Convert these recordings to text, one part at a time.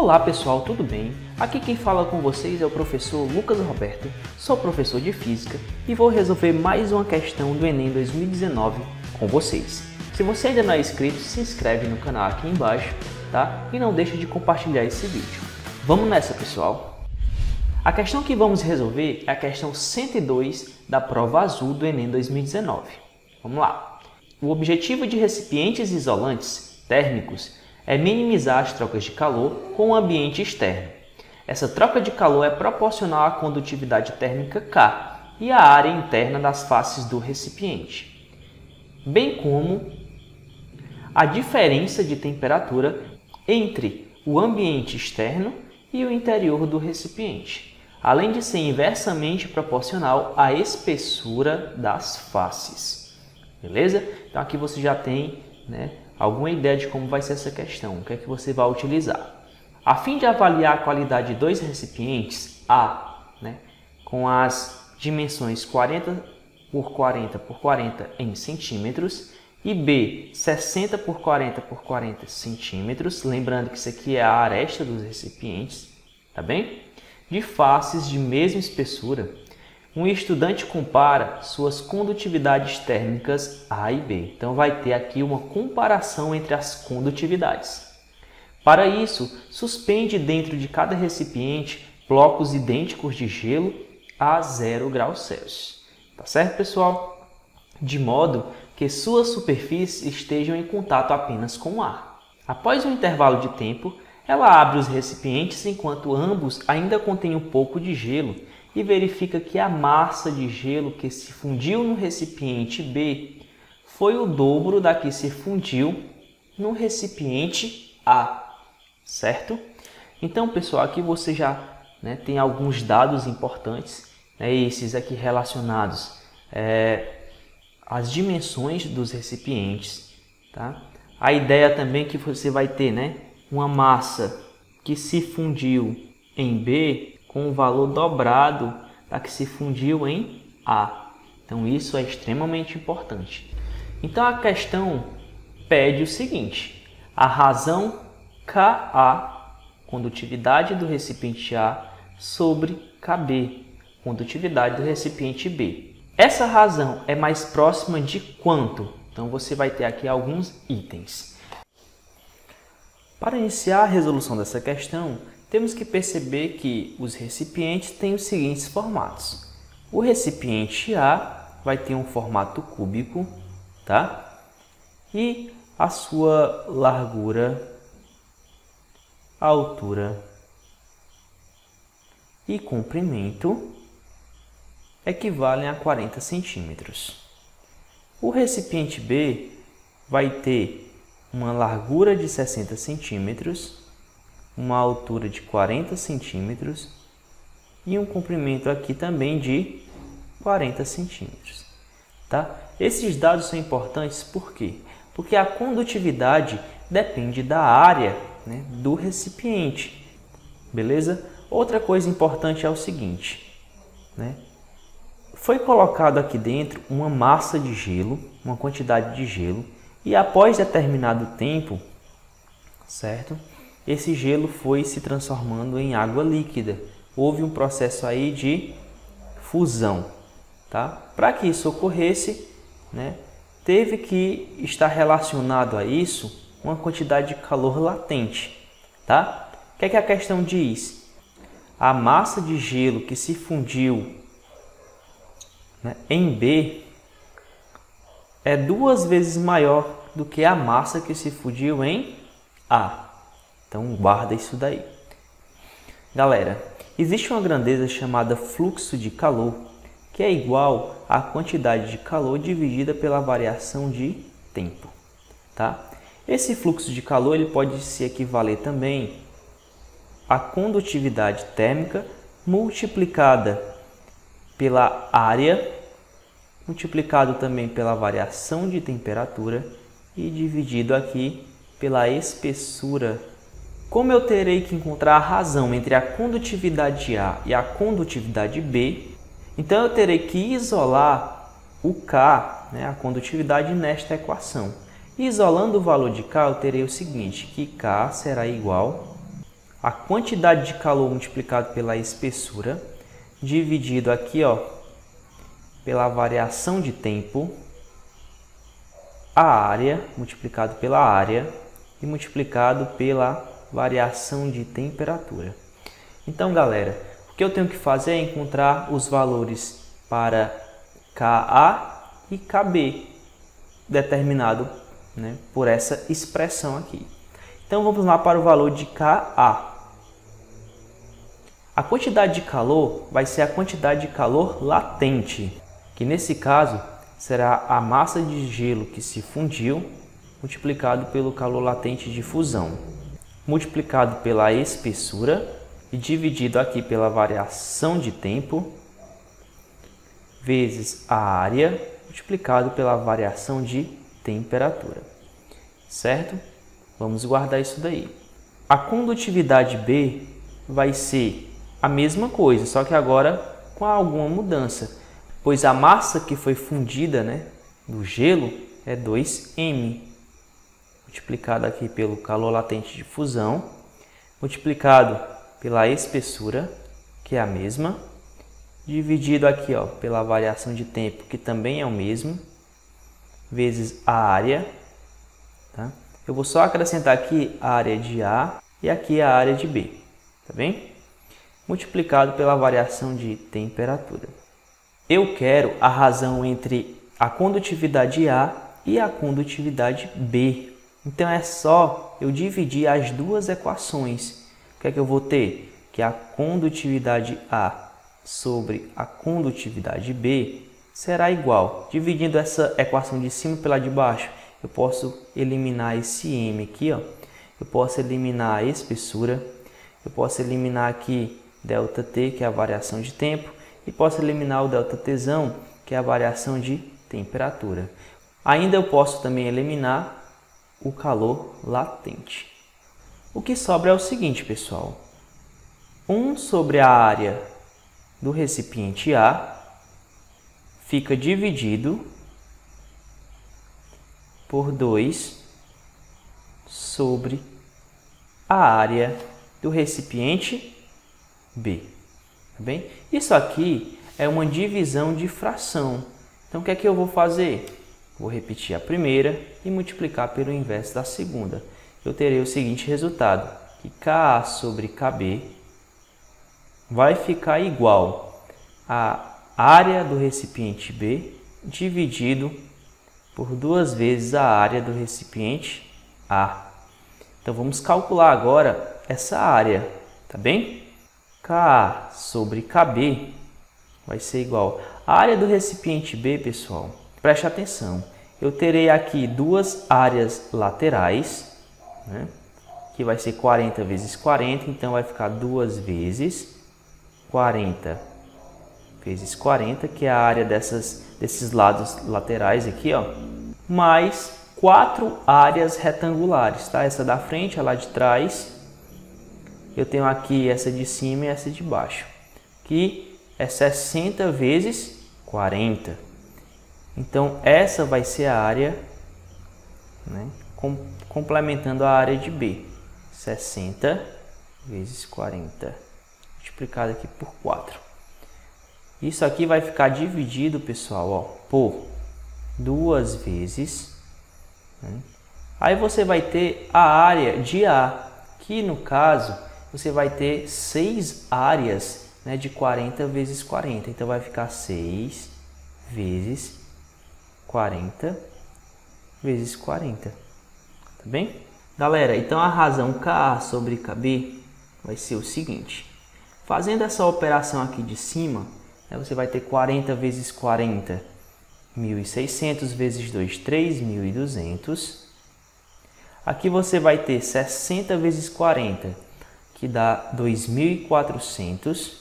Olá pessoal, tudo bem? Aqui quem fala com vocês é o professor Lucas Roberto, sou professor de Física e vou resolver mais uma questão do Enem 2019 com vocês. Se você ainda não é inscrito, se inscreve no canal aqui embaixo, tá? E não deixe de compartilhar esse vídeo. Vamos nessa, pessoal! A questão que vamos resolver é a questão 102 da prova azul do Enem 2019. Vamos lá! O objetivo de recipientes isolantes térmicos é minimizar as trocas de calor com o ambiente externo. Essa troca de calor é proporcional à condutividade térmica K e à área interna das faces do recipiente, bem como a diferença de temperatura entre o ambiente externo e o interior do recipiente, além de ser inversamente proporcional à espessura das faces. Beleza? Então aqui você já tem, alguma ideia de como vai ser essa questão, o que é que você vai utilizar. A fim de avaliar a qualidade de dois recipientes, A, com as dimensões 40 por 40 por 40 em centímetros, e B, 60 por 40 por 40 centímetros, lembrando que isso aqui é a aresta dos recipientes, tá bem? De faces de mesma espessura, um estudante compara suas condutividades térmicas A e B. Então vai ter aqui uma comparação entre as condutividades. Para isso, suspende dentro de cada recipiente blocos idênticos de gelo a 0 graus Celsius. Tá certo, pessoal? De modo que suas superfícies estejam em contato apenas com o ar. Após um intervalo de tempo, ela abre os recipientes enquanto ambos ainda contêm um pouco de gelo e verifica que a massa de gelo que se fundiu no recipiente B foi o dobro da que se fundiu no recipiente A, certo? Então, pessoal, aqui você já tem alguns dados importantes, esses aqui relacionados às dimensões dos recipientes, tá? A ideia também que você vai ter, uma massa que se fundiu em B com o valor dobrado da que se fundiu em A. Então isso é extremamente importante. Então a questão pede o seguinte: a razão Ka, condutividade do recipiente A, sobre Kb, condutividade do recipiente B. Essa razão é mais próxima de quanto? Então você vai ter aqui alguns itens. Para iniciar a resolução dessa questão, temos que perceber que os recipientes têm os seguintes formatos. O recipiente A vai ter um formato cúbico, tá? E a sua largura, altura e comprimento equivalem a 40 centímetros. O recipiente B vai ter uma largura de 60 centímetros, uma altura de 40 centímetros e um comprimento aqui também de 40 centímetros. Tá? Esses dados são importantes por quê? Porque a condutividade depende da área do recipiente. Beleza? Outra coisa importante é o seguinte, foi colocado aqui dentro uma massa de gelo, uma quantidade de gelo, e após determinado tempo, certo? Esse gelo foi se transformando em água líquida. Houve um processo aí de fusão, tá? Para que isso ocorresse, teve que estar relacionado a isso uma quantidade de calor latente, tá? O que é que a questão diz? A massa de gelo que se fundiu em B é 2 vezes maior do que a massa que se fundiu em A. Então guarda isso daí. Galera, existe uma grandeza chamada fluxo de calor, que é igual à quantidade de calor dividida pela variação de tempo, tá? Esse fluxo de calor ele pode se equivaler também à condutividade térmica multiplicada pela área, multiplicado também pela variação de temperatura e dividido aqui pela espessura. Como eu terei que encontrar a razão entre a condutividade A e a condutividade B, então eu terei que isolar o K, a condutividade, nesta equação. Isolando o valor de K, eu terei o seguinte, que K será igual a quantidade de calor multiplicado pela espessura, dividido aqui, ó, pela variação de tempo, a área multiplicado pela área e multiplicado pela variação de temperatura. Então, galera, o que eu tenho que fazer é encontrar os valores para Ka e Kb, determinado, né, por essa expressão aqui. Então, vamos lá para o valor de Ka. A quantidade de calor vai ser a quantidade de calor latente, que nesse caso será a massa de gelo que se fundiu, multiplicado pelo calor latente de fusão, multiplicado pela espessura e dividido aqui pela variação de tempo, vezes a área, multiplicado pela variação de temperatura. Certo? Vamos guardar isso daí. A condutividade B vai ser a mesma coisa, só que agora com alguma mudança, pois a massa que foi fundida, né, do gelo é 2m, multiplicado aqui pelo calor latente de fusão, multiplicado pela espessura, que é a mesma, dividido aqui, ó, pela variação de tempo, que também é o mesmo, vezes a área. Tá? Eu vou só acrescentar aqui a área de A e aqui a área de B, tá bem? Multiplicado pela variação de temperatura. Eu quero a razão entre a condutividade A e a condutividade B. Então é só eu dividir as duas equações. O que é que eu vou ter? Que a condutividade A sobre a condutividade B será igual. Dividindo essa equação de cima pela de baixo, eu posso eliminar esse m aqui, ó. Eu posso eliminar a espessura, eu posso eliminar aqui ΔT, que é a variação de tempo, e posso eliminar o ΔTzão, que é a variação de temperatura. Ainda eu posso também eliminar o calor latente. O que sobra é o seguinte, pessoal. 1 sobre a área do recipiente A fica dividido por 2 sobre a área do recipiente B. Tá bem? Isso aqui é uma divisão de fração. Então, o que é que eu vou fazer? Vou repetir a primeira e multiplicar pelo inverso da segunda. Eu terei o seguinte resultado, que Ka sobre Kb vai ficar igual à área do recipiente B dividido por 2 vezes a área do recipiente A. Então, vamos calcular agora essa área, tá bem? Ka sobre Kb vai ser igual à área do recipiente B, pessoal. Preste atenção, eu terei aqui duas áreas laterais, né? Que vai ser 40 vezes 40, então vai ficar 2 vezes 40 vezes 40, que é a área desses lados laterais aqui, ó, mais 4 áreas retangulares, tá? Essa da frente, a lá de trás. Eu tenho aqui essa de cima e essa de baixo, que é 60 vezes 40. Então, essa vai ser a área, né, complementando a área de B. 60 vezes 40, multiplicado aqui por 4. Isso aqui vai ficar dividido, pessoal, ó, por 2 vezes. Né? Aí você vai ter a área de A, que no caso você vai ter 6 áreas, né, de 40 vezes 40. Então, vai ficar 6 vezes 40 vezes 40. Tá bem? Galera, então a razão Ka sobre Kb vai ser o seguinte. Fazendo essa operação aqui de cima, né, você vai ter 40 vezes 40, 1.600 vezes 2, 3.200. Aqui você vai ter 60 vezes 40, que dá 2.400,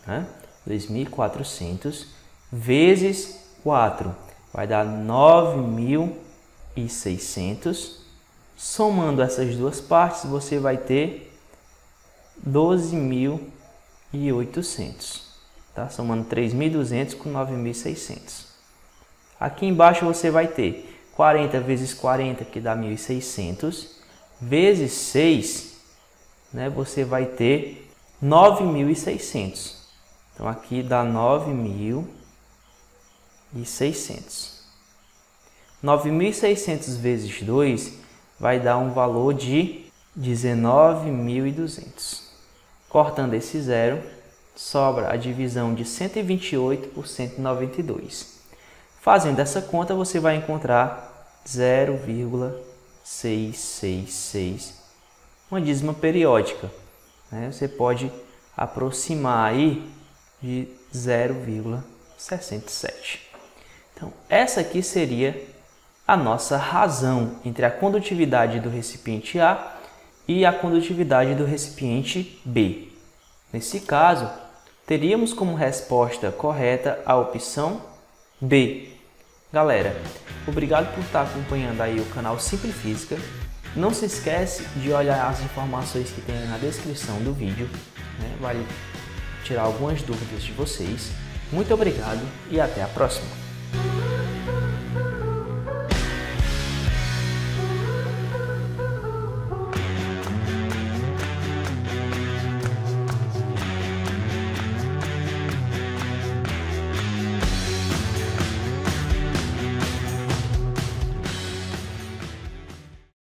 né? 2.400 vezes 4 vai dar 9.600. Somando essas duas partes, você vai ter 12.800. Tá? Somando 3.200 com 9.600. Aqui embaixo você vai ter 40 vezes 40, que dá 1.600, vezes 6, né, você vai ter 9.600. Então aqui dá 9.600. 9.600 vezes 2 vai dar um valor de 19.200. Cortando esse zero, sobra a divisão de 128 por 192. Fazendo essa conta, você vai encontrar 0,666, uma dízima periódica, né? Você pode aproximar aí de 0,67. Então, essa aqui seria a nossa razão entre a condutividade do recipiente A e a condutividade do recipiente B. Nesse caso, teríamos como resposta correta a opção B. Galera, obrigado por estar acompanhando aí o canal Simples Física. Não se esquece de olhar as informações que tem na descrição do vídeo, né? Vai tirar algumas dúvidas de vocês. Muito obrigado e até a próxima!